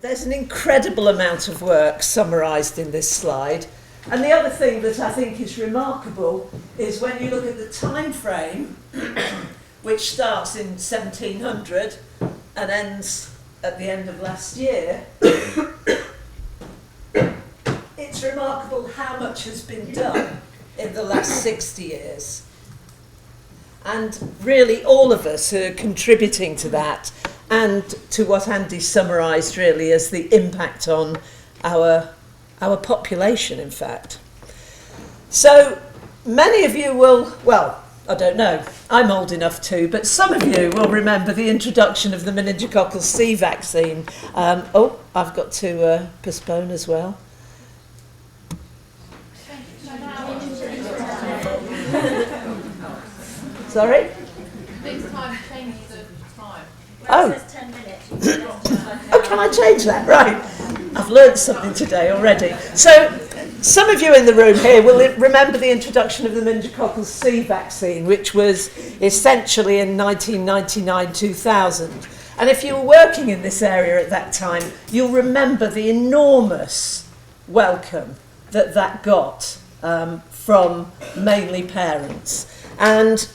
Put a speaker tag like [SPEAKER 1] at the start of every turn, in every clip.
[SPEAKER 1] there's an incredible amount of work summarised in this slide. And the other thing that I think is remarkable is when you look at the time frame, which starts in 1700 and ends at the end of last year, it's remarkable how much has been done in the last 60 years. And really all of us are contributing to that and to what Andy summarised really as the impact on our population, in fact. So many of you will, well, I don't know, I'm old enough too, but some of you will remember the introduction of the meningococcal C vaccine. Oh, I've got to postpone as well. Sorry?
[SPEAKER 2] Next time, change the time.
[SPEAKER 1] Oh.
[SPEAKER 3] It says 10 minutes.
[SPEAKER 1] Oh, can I change that? Right. I've learned something today already. So, some of you in the room here will remember the introduction of the meningococcal C vaccine, which was essentially in 1999-2000. And if you were working in this area at that time, you'll remember the enormous welcome that got from mainly parents. And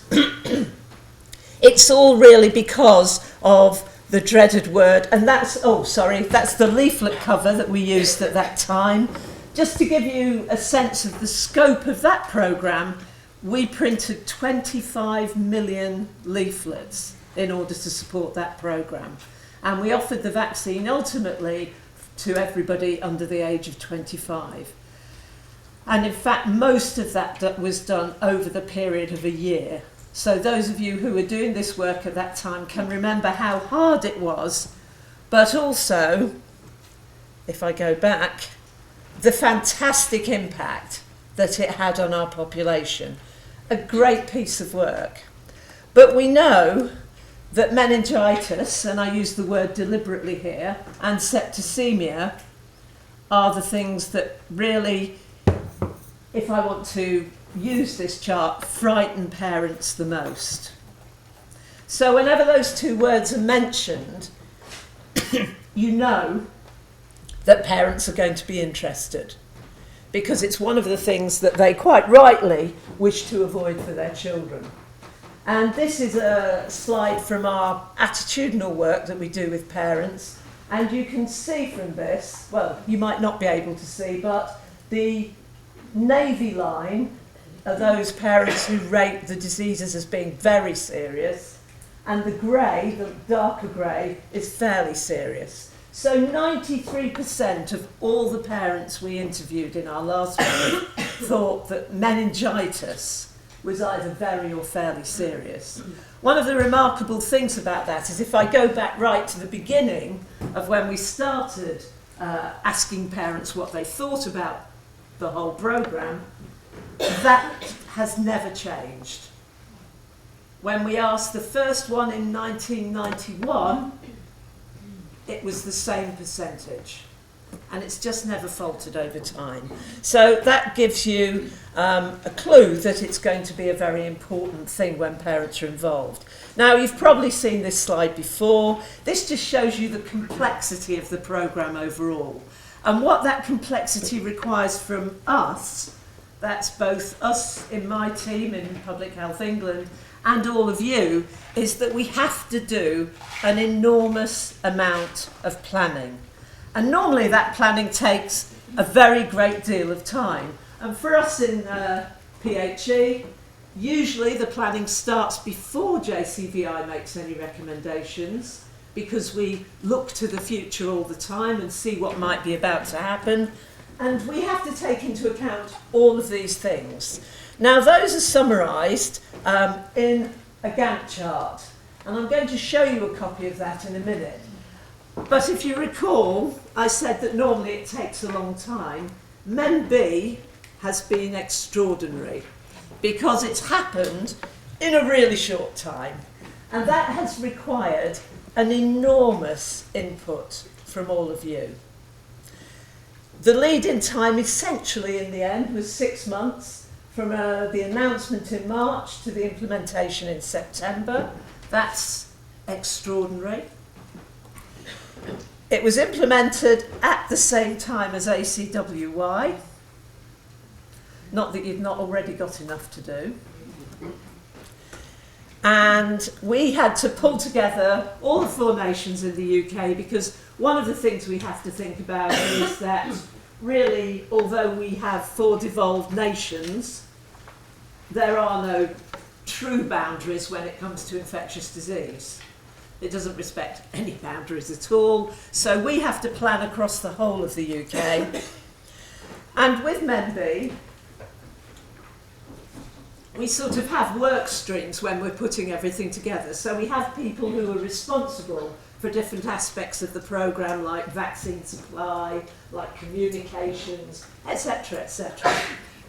[SPEAKER 1] it's all really because of the dreaded word, and that's the leaflet cover that we used at that time. Just to give you a sense of the scope of that programme, we printed 25 million leaflets in order to support that programme. And we offered the vaccine ultimately to everybody under the age of 25. And in fact, most of that was done over the period of a year. So those of you who were doing this work at that time can remember how hard it was, but also, if I go back, the fantastic impact that it had on our population. A great piece of work. But we know that meningitis, and I use the word deliberately here, and septicemia are the things that really, if I want to use this chart, frighten parents the most. So whenever those two words are mentioned, you know that parents are going to be interested, because it's one of the things that they quite rightly wish to avoid for their children. And this is a slide from our attitudinal work that we do with parents, and you can see from this, well, you might not be able to see, but the navy line are those parents who rate the diseases as being very serious, and the grey, the darker grey, is fairly serious. So 93% of all the parents we interviewed in our last one thought that meningitis was either very or fairly serious. One of the remarkable things about that is if I go back right to the beginning of when we started asking parents what they thought about the whole programme, that has never changed. When we asked the first one in 1991, it was the same percentage. And it's just never faltered over time. So that gives you a clue that it's going to be a very important thing when parents are involved. Now, you've probably seen this slide before. This just shows you the complexity of the programme overall. And what that complexity requires from us, that's both us in my team in Public Health England and all of you, is that we have to do an enormous amount of planning. And normally that planning takes a very great deal of time. And for us in PHE, usually the planning starts before JCVI makes any recommendations, because we look to the future all the time and see what might be about to happen. And we have to take into account all of these things. Now, those are summarised in a Gantt chart. And I'm going to show you a copy of that in a minute. But if you recall, I said that normally it takes a long time. MEM-B has been extraordinary because it's happened in a really short time. And that has required an enormous input from all of you. The lead-in time essentially in the end was 6 months from the announcement in March to the implementation in September. That's extraordinary. It was implemented at the same time as ACWY. Not that you've not already got enough to do. And we had to pull together all the 4 nations in the UK, because one of the things we have to think about is that really, although we have 4 devolved nations, there are no true boundaries when it comes to infectious disease. It doesn't respect any boundaries at all. So we have to plan across the whole of the UK. And with MENB, we sort of have work streams when we're putting everything together. So we have people who are responsible for different aspects of the programme, like vaccine supply, like communications, etc., etc.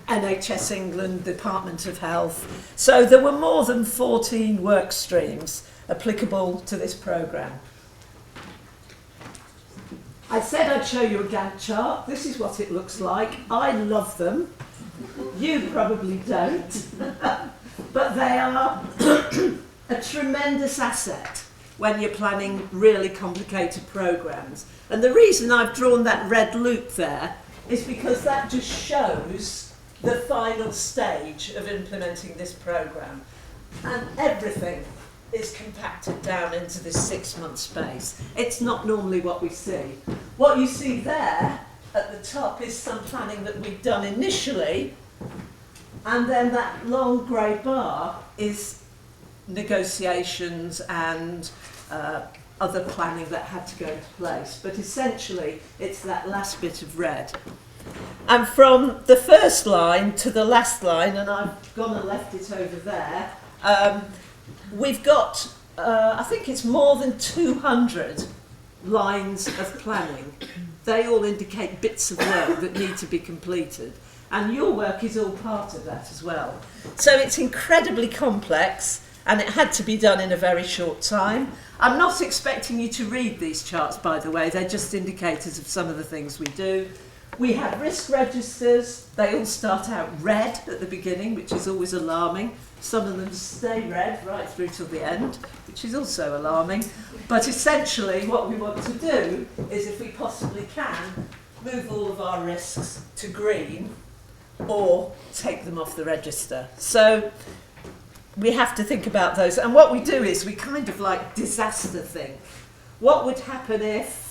[SPEAKER 1] NHS England, Department of Health. So there were more than 14 work streams applicable to this programme. I said I'd show you a Gantt chart. This is what it looks like. I love them. You probably don't. But they are a tremendous asset when you're planning really complicated programmes. And the reason I've drawn that red loop there is because that just shows the final stage of implementing this programme. And everything is compacted down into this 6-month space. It's not normally what we see. What you see there at the top is some planning that we've done initially, and then that long grey bar is negotiations and other planning that had to go into place. But essentially, it's that last bit of red. And from the first line to the last line, and I've gone and left it over there, we've got, I think it's more than 200 lines of planning. They all indicate bits of work that need to be completed. And your work is all part of that as well. So it's incredibly complex, and it had to be done in a very short time. I'm not expecting you to read these charts, by the way. They're just indicators of some of the things we do. We have risk registers. They all start out red at the beginning, which is always alarming. Some of them stay red right through till the end, which is also alarming. But essentially what we want to do is, if we possibly can, move all of our risks to green or take them off the register. So we have to think about those. And what we do is we kind of like disaster think. What would happen if,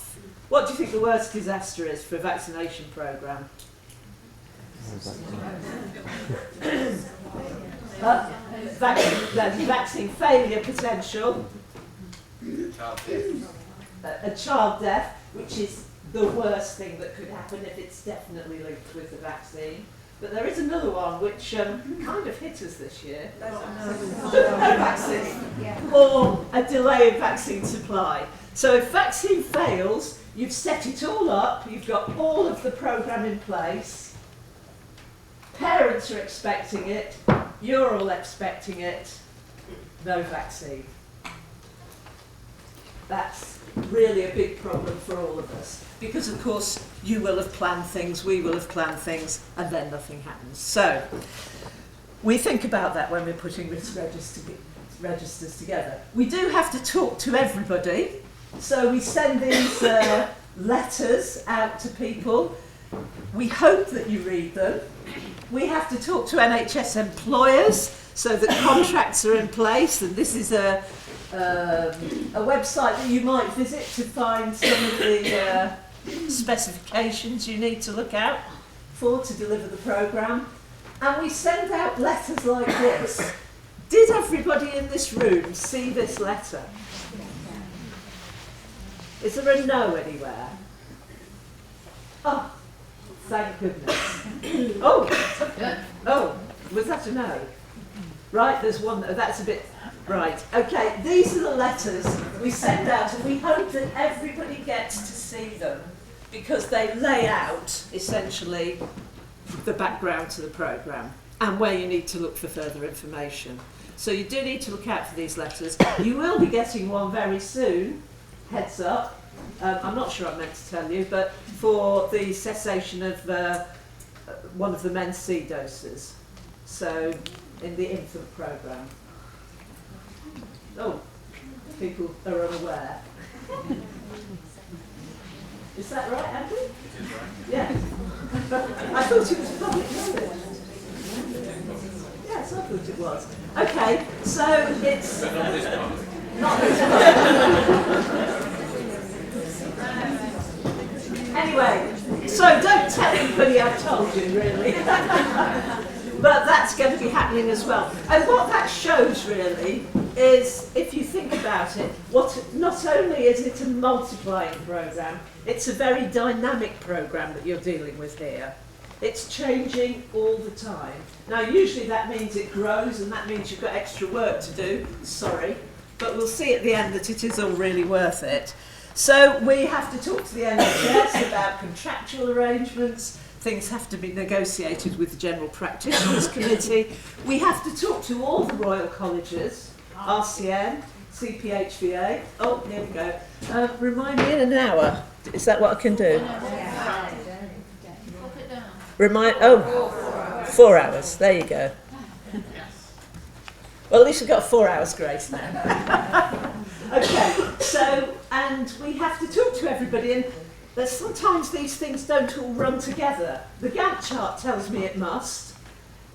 [SPEAKER 1] what do you think the worst disaster is for a vaccination programme? Vaccine failure potential, a child death, which is the worst thing that could happen if it's definitely linked with the vaccine. But there is another one which kind of hit us this year. No vaccine. Or a delay in vaccine supply. So if vaccine fails, you've set it all up, you've got all of the programme in place, parents are expecting it, you're all expecting it, no vaccine. That's really a big problem for all of us. Because of course you will have planned things, we will have planned things, and then nothing happens. So we think about that when we're putting risk registers together. We do have to talk to everybody. So we send these letters out to people. We hope that you read them. We have to talk to NHS employers so that contracts are in place, and this is a website that you might visit to find some of the specifications you need to look out for to deliver the programme. And we send out letters like this. Did everybody in this room see this letter? Is there a no anywhere? Oh, thank goodness. Oh, was that a no? Right, there's one, that's a bit, right. Okay, these are the letters we send out, and we hope that everybody gets to see them because they lay out, essentially, the background to the programme and where you need to look for further information. So you do need to look out for these letters. You will be getting one very soon, heads up. I'm not sure I meant to tell you, but for the cessation of one of the men's C doses. So in the infant programme. Oh, people are unaware. Is that right, Andrew? Yeah. I thought it was public knowledge. Yes, I thought it was. Okay, so it's... But not this part. Not this part. Anyway, so don't tell anybody I've told you, really. But that's going to be happening as well. And what that shows, really, is, if you think about it, not only is it a multiplying programme, it's a very dynamic programme that you're dealing with here. It's changing all the time. Now, usually that means it grows, and that means you've got extra work to do. Sorry. But we'll see at the end that it is all really worth it. So we have to talk to the NHS about contractual arrangements. Things have to be negotiated with the General Practitioners Committee. We have to talk to all the Royal Colleges, RCN, CPHVA. Oh, here we go. Remind me in an hour. Is that what I can do? Remind. Oh, 4 hours. There you go. Well, at least we've got 4 hours grace now. Okay, so, and we have to talk to everybody, and there's sometimes these things don't all run together. The Gantt chart tells me it must,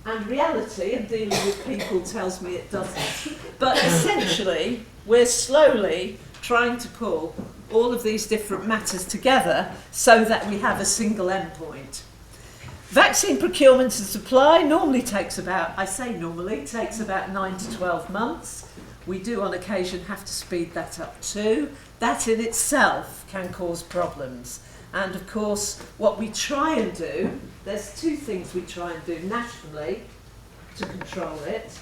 [SPEAKER 1] and reality and dealing with people tells me it doesn't. But essentially, we're slowly trying to pull all of these different matters together so that we have a single endpoint. Vaccine procurement and supply normally takes about, I say normally, takes about 9 to 12 months. We do on occasion have to speed that up too. That in itself can cause problems. And of course, what we try and do, there's two things we try and do nationally to control it,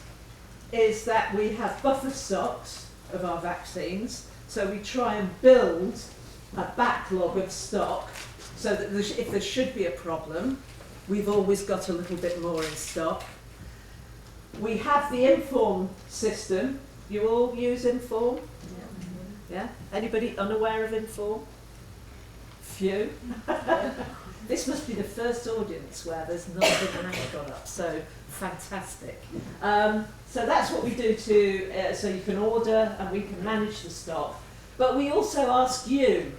[SPEAKER 1] is that we have buffer stocks of our vaccines. So we try and build a backlog of stock so that if there should be a problem, we've always got a little bit more in stock. We have the Inform system. You all use Inform? Yeah? Anybody unaware of Inform? Few. This must be the first audience where there's not a hand got up, so fantastic. So that's what we do to, so you can order and we can manage the stock. But we also ask you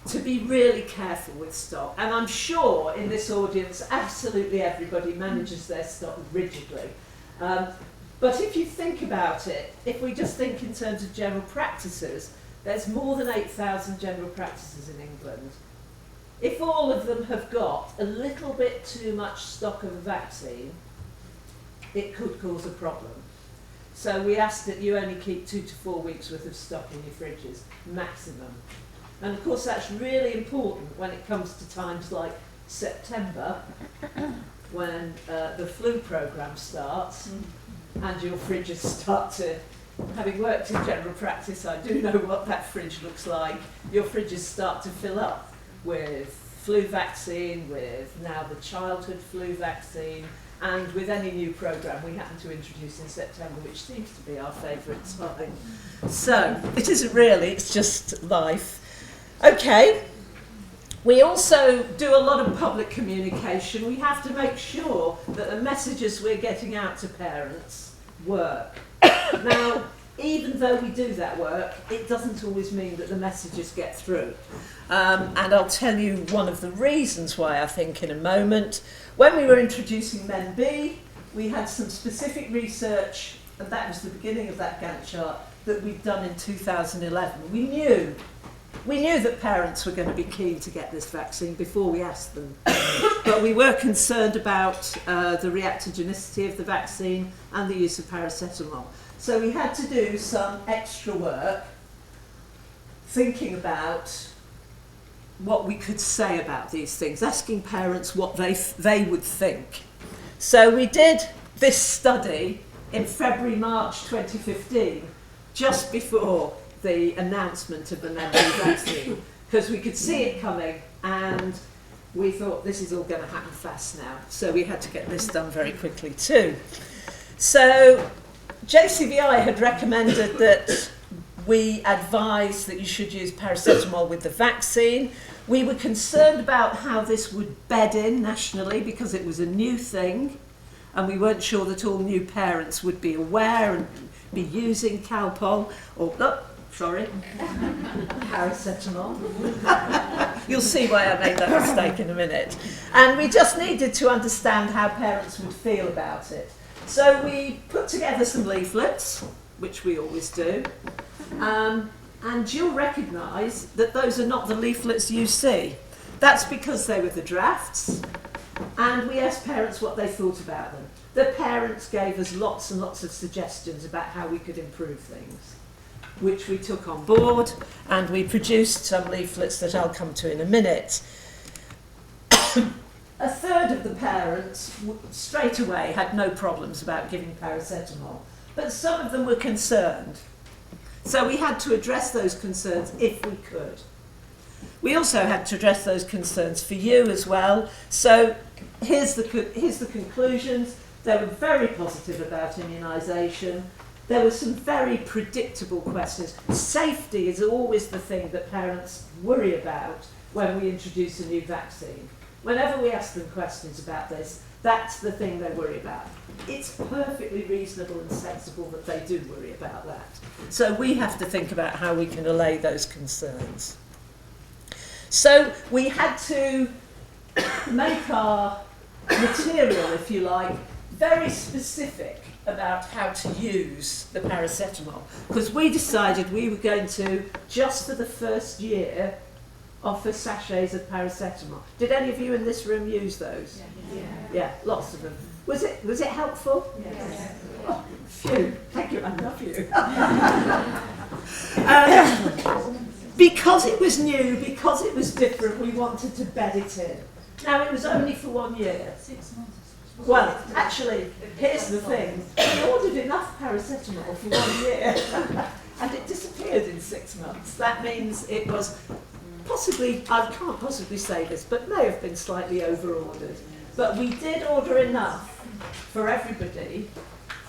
[SPEAKER 1] to be really careful with stock. And I'm sure in this audience, absolutely everybody manages their stock rigidly. But if you think about it, if we just think in terms of general practices, there's more than 8,000 general practices in England. If all of them have got a little bit too much stock of a vaccine, it could cause a problem. So we ask that you only keep 2 to 4 weeks worth of stock in your fridges, maximum. And of course that's really important when it comes to times like September, when the flu programme starts and your fridges start to, having worked in general practice, I do know what that fridge looks like. Your fridges start to fill up with flu vaccine, with now the childhood flu vaccine, and with any new programme we happen to introduce in September, which seems to be our favourite time. So, it isn't really, it's just life. Okay, we also do a lot of public communication. We have to make sure that the messages we're getting out to parents work. Now, even though we do that work, it doesn't always mean that the messages get through. And I'll tell you one of the reasons why, I think, in a moment. When we were introducing Men B, we had some specific research, and that was the beginning of that Gantt chart, that we'd done in 2011. We knew that parents were going to be keen to get this vaccine before we asked them. But we were concerned about the reactogenicity of the vaccine and the use of paracetamol. So we had to do some extra work thinking about what we could say about these things, asking parents what they would think. So we did this study in February, March 2015, just before the announcement of the Men B vaccine, because we could see it coming and we thought this is all going to happen fast now. So we had to get this done very quickly too. So JCVI had recommended that we advise that you should use paracetamol with the vaccine. We were concerned about how this would bed in nationally because it was a new thing and we weren't sure that all new parents would be aware and be using Calpol or Sorry. Paracetamol. You'll see why I made that mistake in a minute. And we just needed to understand how parents would feel about it. So we put together some leaflets, which we always do. And you'll recognise that those are not the leaflets you see. That's because they were the drafts. And we asked parents what they thought about them. The parents gave us lots and lots of suggestions about how we could improve things, which we took on board, and we produced some leaflets that I'll come to in a minute. A third of the parents straight away had no problems about giving paracetamol, but some of them were concerned. So we had to address those concerns if we could. We also had to address those concerns for you as well. So here's the conclusions. They were very positive about immunisation. There were some very predictable questions. Safety is always the thing that parents worry about when we introduce a new vaccine. Whenever we ask them questions about this, that's the thing they worry about. It's perfectly reasonable and sensible that they do worry about that. So we have to think about how we can allay those concerns. So we had to make our material, if you like, very specific about how to use the paracetamol, because we decided we were going to, just for the first year, offer sachets of paracetamol. Did any of you in this room use those? Yeah, lots of them. Was it helpful?
[SPEAKER 2] Yes.
[SPEAKER 1] Oh, phew, thank you, I love you. Because it was new, because it was different, we wanted to bed it in. Now, it was only for 1 year.
[SPEAKER 2] 6 months.
[SPEAKER 1] Well, actually, here's the thing. We ordered enough paracetamol for 1 year, and it disappeared in 6 months. That means it was possibly, I can't possibly say this, but may have been slightly over-ordered. But we did order enough for everybody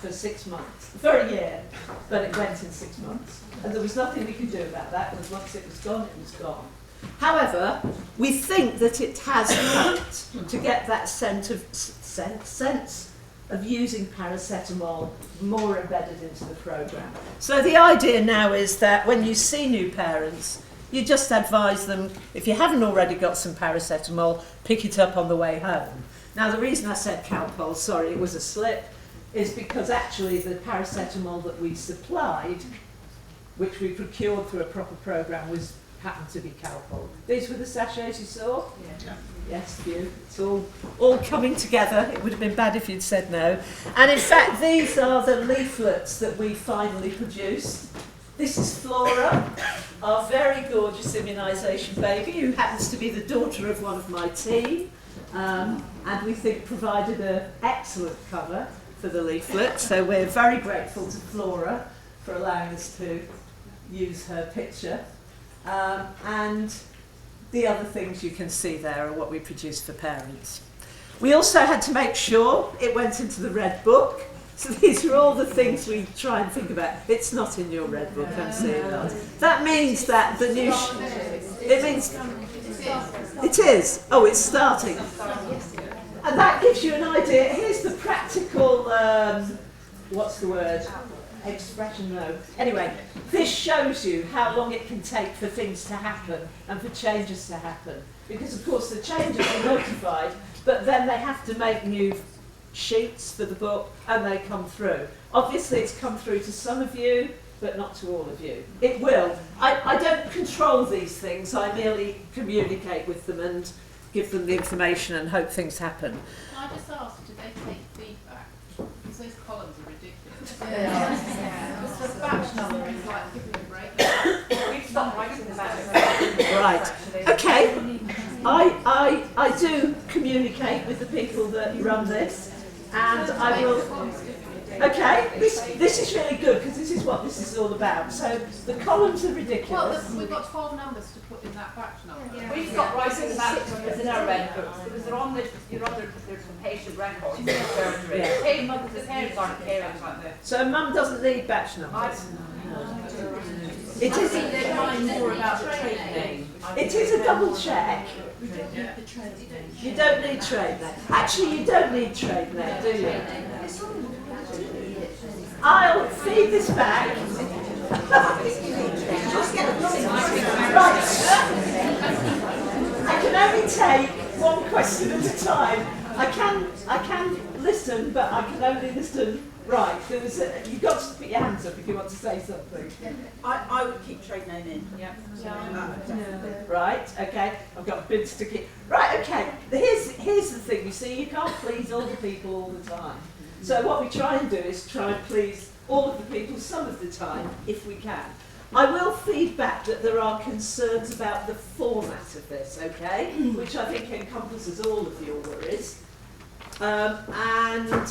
[SPEAKER 1] for 6 months, for a year, but it went in 6 months. And there was nothing we could do about that, because once it was gone, it was gone. However, we think that it has helped to get that sense of using paracetamol more embedded into the programme. So the idea now is that when you see new parents, you just advise them, if you haven't already got some paracetamol, pick it up on the way home. Now, the reason I said Calpol, sorry, it was a slip, is because actually the paracetamol that we supplied, which we procured through a proper programme, happened to be Calpol. These were the sachets you saw? Yeah. Yes, you. It's all coming together. It would have been bad if you'd said no. And in fact, these are the leaflets that we finally produced. This is Flora, our very gorgeous immunisation baby, who happens to be the daughter of one of my team, and we think provided an excellent cover for the leaflet. So we're very grateful to Flora for allowing us to use her picture. And the other things you can see there are what we produced for parents. We also had to make sure it went into the Red Book. So these are all the things we try and think about. It's not in your Red Book, I'm seeing that. That means that the new... it means... It is. Oh, it's starting. And that gives you an idea. Here's the practical... what's the word? Expression, no. Anyway, this shows you how long it can take for things to happen and for changes to happen. Because, of course, the changes are notified, but then they have to make new sheets for the book, and they come through. Obviously, it's come through to some of you, but not to all of you. It will. I don't control these things. I merely communicate with them and give them the information and hope things happen.
[SPEAKER 2] Can I just ask, do they take feedback? Because those columns are ridiculous. Because the batch number is like, give me a break. We've stopped writing the batch.
[SPEAKER 1] Right. Okay. I do communicate with the people that run this, and I will... Okay, this is really good, because this is what this is all about. So the columns are ridiculous.
[SPEAKER 2] Well, we've got 12 numbers to put in that batch number.
[SPEAKER 3] Yeah. We've got writing about numbers in our red books, because they're on the, you're on there's some patient records in the surgery.
[SPEAKER 1] Yeah.
[SPEAKER 3] Hey, mothers' parents aren't caring like this.
[SPEAKER 1] So mum doesn't need batch numbers. It is.
[SPEAKER 3] They're writing more about the trade name.
[SPEAKER 1] It is a double check. You don't need trade name. Actually, you don't need trade name, do you? I'll feed this back. Right. I can only take one question at a time. I can listen, but I can only listen. Right, you've got to put your hands up if you want to say something.
[SPEAKER 4] I would keep trade name in.
[SPEAKER 2] Yeah.
[SPEAKER 1] Right, okay, I've got a bid to keep. Right, okay, here's the thing, you see, you can't please all the people all the time. So what we try and do is try and please all of the people some of the time, if we can. I will feed back that there are concerns about the format of this, okay, which I think encompasses all of your worries. And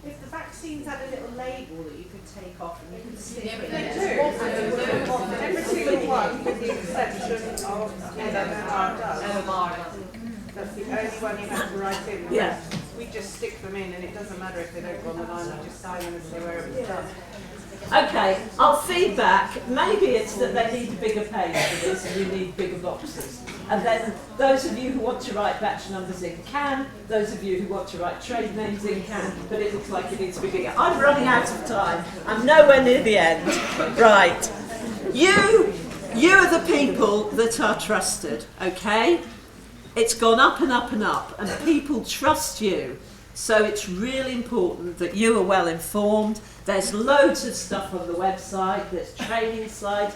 [SPEAKER 5] if the vaccines had a little label that you could take off and you could stick it in
[SPEAKER 2] they
[SPEAKER 5] there. Every single one, with the exception of MMR does. That's the only one you have to write in.
[SPEAKER 1] Yeah.
[SPEAKER 5] We just stick them in and it doesn't matter if they don't go on the line, we just sign them and say where it was done.
[SPEAKER 1] okay, I'll feed back. Maybe it's that they need a bigger page for this and you need bigger boxes. And then those of you who want to write batch numbers in can, those of you who want to write trade names in can, but it looks like it needs to be bigger. I'm running out of time. I'm nowhere near the end. Right. You are the people that are trusted, okay? It's gone up and up and up, and people trust you. So it's really important that you are well informed. There's loads of stuff on the website, there's training slides.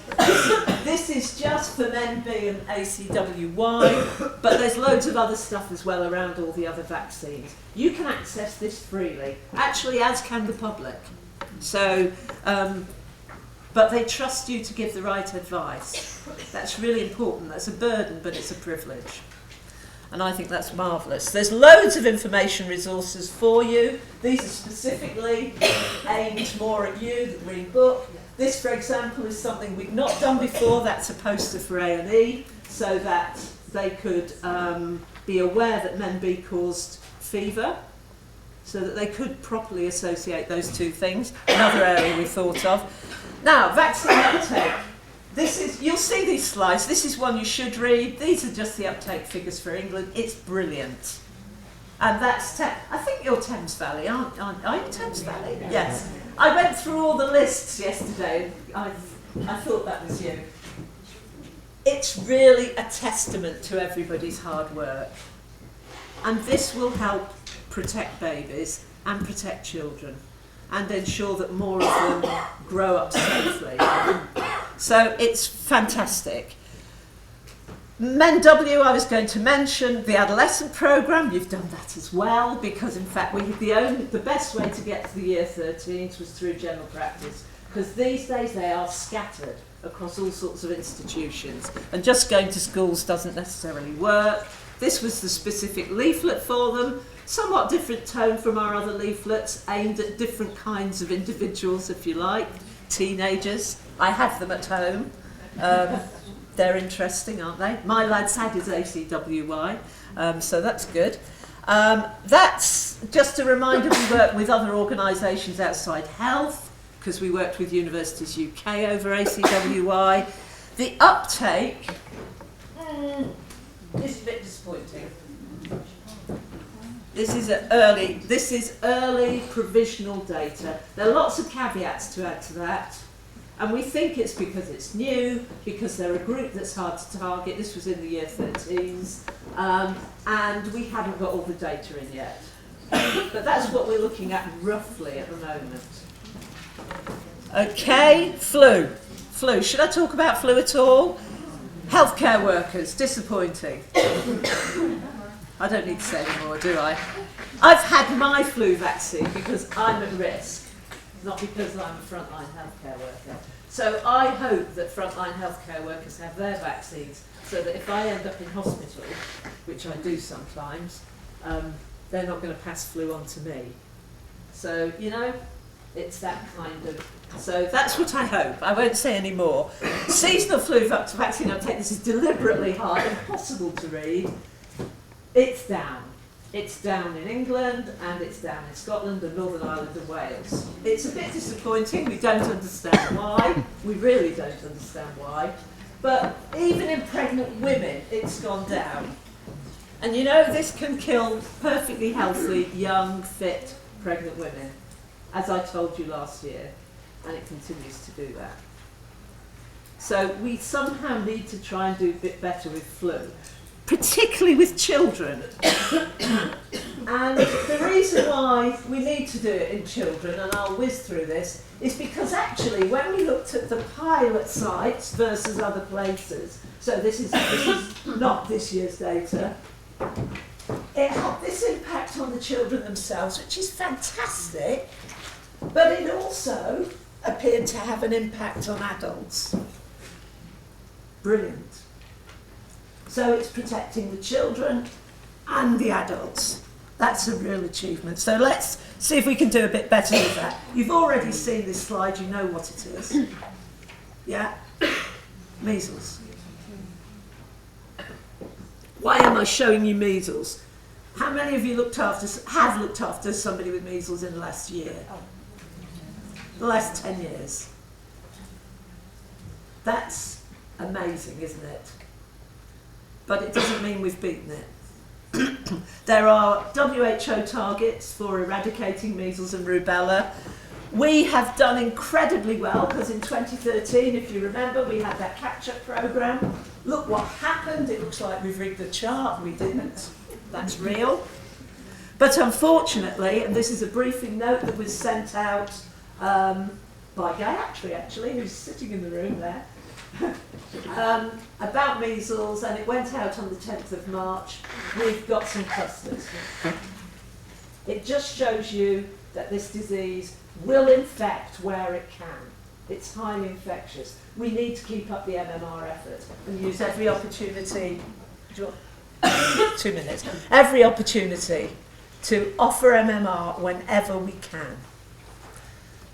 [SPEAKER 1] This is just for MenB and ACWY, but there's loads of other stuff as well around all the other vaccines. You can access this freely, actually as can the public. So, but they trust you to give the right advice. That's really important. That's a burden, but it's a privilege. And I think that's marvellous. There's loads of information resources for you. These are specifically aimed more at you, the Green Book. This, for example, is something we've not done before. That's a poster for A&E, so that they could be aware that MenB caused fever, so that they could properly associate those two things. Another area we thought of. Now, vaccine uptake. You'll see these slides. This is one you should read. These are just the uptake figures for England. It's brilliant. And that's, I think you're Thames Valley, are you Thames Valley? Yes. I went through all the lists yesterday. I thought that was you. It's really a testament to everybody's hard work. And this will help protect babies and protect children and ensure that more of them grow up safely. So it's fantastic. MenW, I was going to mention the adolescent programme. You've done that as well, because in fact the best way to get to the year 13s was through general practice, because these days they are scattered across all sorts of institutions, and just going to schools doesn't necessarily work. This was the specific leaflet for them, somewhat different tone from our other leaflets, aimed at different kinds of individuals, if you like, teenagers. I have them at home. They're interesting, aren't they? My lad's had his ACWY, so that's good. That's just a reminder, we work with other organisations outside health, because we worked with Universities UK over ACWY. The uptake is a bit disappointing. This is early provisional data. There are lots of caveats to add to that. And we think it's because it's new, because they're a group that's hard to target. This was in the year 13s. And we haven't got all the data in yet. But that's what we're looking at roughly at the moment. Okay, flu. Flu. Should I talk about flu at all? Healthcare workers, disappointing. I don't need to say any more, do I? I've had my flu vaccine because I'm at risk, not because I'm a frontline healthcare worker. So I hope that frontline healthcare workers have their vaccines, so that if I end up in hospital, which I do sometimes, they're not going to pass flu on to me. So, you know, it's that kind of... So that's what I hope. I won't say any more. Seasonal flu vaccine uptake, this is deliberately hard, impossible to read. It's down. It's down in England, and it's down in Scotland and Northern Ireland and Wales. It's a bit disappointing. We don't understand why. We really don't understand why. But even in pregnant women, it's gone down. And you know, this can kill perfectly healthy, young, fit, pregnant women, as I told you last year, and it continues to do that. So we somehow need to try and do a bit better with flu, particularly with children. And the reason why we need to do it in children, and I'll whiz through this, is because actually when we looked at the pilot sites versus other places, so this is not this year's data, it had this impact on the children themselves, which is fantastic, but it also appeared to have an impact on adults. Brilliant. So it's protecting the children and the adults. That's a real achievement. So let's see if we can do a bit better with that. You've already seen this slide, you know what it is. Yeah? Measles. Why am I showing you measles? How many of you have looked after somebody with measles in the last year? The last 10 years. That's amazing, isn't it? But it doesn't mean we've beaten it. There are WHO targets for eradicating measles and rubella. We have done incredibly well because in 2013, if you remember, we had that catch-up programme. Look what happened. It looks like we've rigged the chart. We didn't. That's real. But unfortunately, and this is a briefing note that was sent out by Gayatri, actually, who's sitting in the room there, about measles, and it went out on the 10th of March. We've got some clusters. It just shows you that this disease will infect where it can. It's highly infectious. We need to keep up the MMR effort and use every opportunity. Do you want 2 minutes? Every opportunity to offer MMR whenever we can.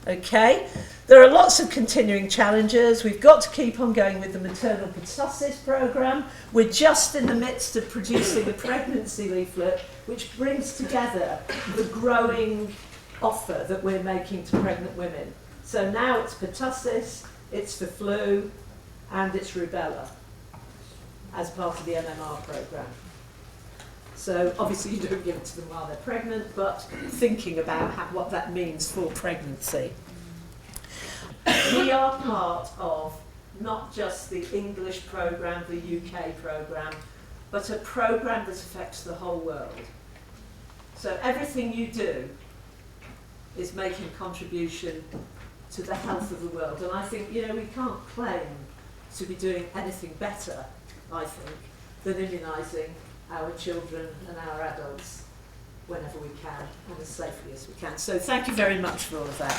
[SPEAKER 1] Okay, there are lots of continuing challenges. We've got to keep on going with the maternal pertussis programme. We're just in the midst of producing a pregnancy leaflet which brings together the growing offer that we're making to pregnant women. So now it's pertussis, it's for flu, and it's rubella as part of the MMR programme. So obviously you don't give it to them while they're pregnant, but thinking about what that means for pregnancy. We are part of not just the English programme, the UK programme, but a programme that affects the whole world. So everything you do is making a contribution to the health of the world. And I think, we can't claim to be doing anything better, I think, than immunising our children and our adults whenever we can and as safely as we can. So thank you very much for all of that.